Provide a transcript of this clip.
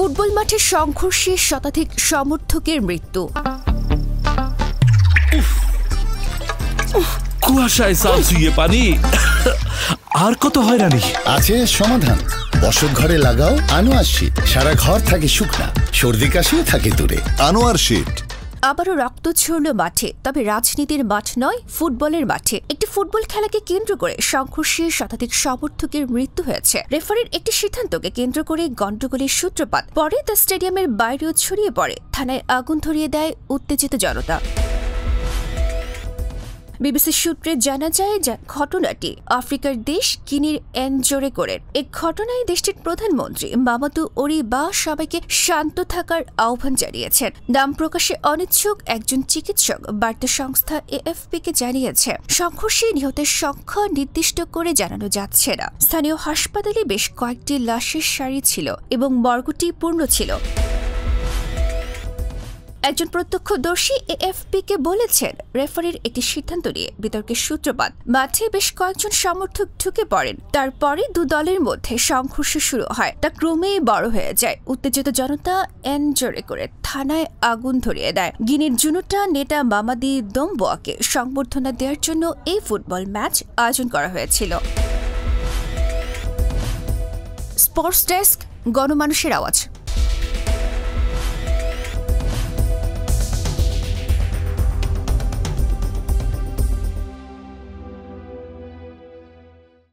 Football মাঠে সংঘর্ষে শতাধিক সমর্থকের মৃত্যু। কুয়াশায় সালসুইয়ে পানি আর কত হয়রানি আছে সমাধান। বসত ঘরে লাগাও আনোয়ার শীট, সারা ঘর থাকে শুকনা, সর্দি কাশিও থাকে দূরে। আনোয়ার শীট। আবারও রক্ত ছড়ল মাঠে, তবে রাজনীতির মাঠ নয়, ফুটবলের মাঠে। একটি ফুটবল খেলাকে কেন্দ্র করে সংঘর্ষে শতাধিক সমর্থকের মৃত্যু হয়েছে। রেফারির একটি সিদ্ধান্তকে কেন্দ্র করে গন্ডগোলের সূত্রপাত। পরে তা স্টেডিয়ামের বাইরেও ছড়িয়ে পড়ে। থানায় আগুন ধরিয়ে দেয় উত্তেজিত জনতা। বিবিসির সূত্রে জানা যায় যে ঘটনাটি আফ্রিকার দেশ গিনির এনজোরেকোরের। এই ঘটনায় দেশটির প্রধানমন্ত্রী মামাদু ওরি বা সবাইকে শান্ত থাকার আহ্বান জানিয়েছেন। নাম প্রকাশে অনিচ্ছুক একজন চিকিৎসক বার্তা সংস্থা এএফপিকে জানিয়েছে, সংঘর্ষে নিহতের সংখ্যা নির্দিষ্ট করে জানানো যাচ্ছে না। স্থানীয় হাসপাতালে বেশ কয়েকটি লাশের সারি ছিল এবং মর্গটি পূর্ণ ছিল। একজন প্রত্যক্ষদর্শী এএফপিকে বলেছেন, রেফারির একটি সিদ্ধান্ত নিয়ে বিতর্কের সূত্রপাত। মাঠে বেশ কয়েকজন সমর্থক ঢুকে পড়েন। তারপরে দু দলের মধ্যে সংঘর্ষ শুরু হয়। তা ক্রমেই বড় হয়ে যায়। উত্তেজিত জনতা এনজোরেকোরে থানায় আগুন ধরিয়ে দেয়। গিনির জুনুটা নেতা মামাদি দম্বোয়াকে সংবর্ধনা দেওয়ার জন্য এই ফুটবল ম্যাচ আয়োজন করা হয়েছিল। স্পোর্টস ডেস্ক, গণমানুষের আওয়াজ।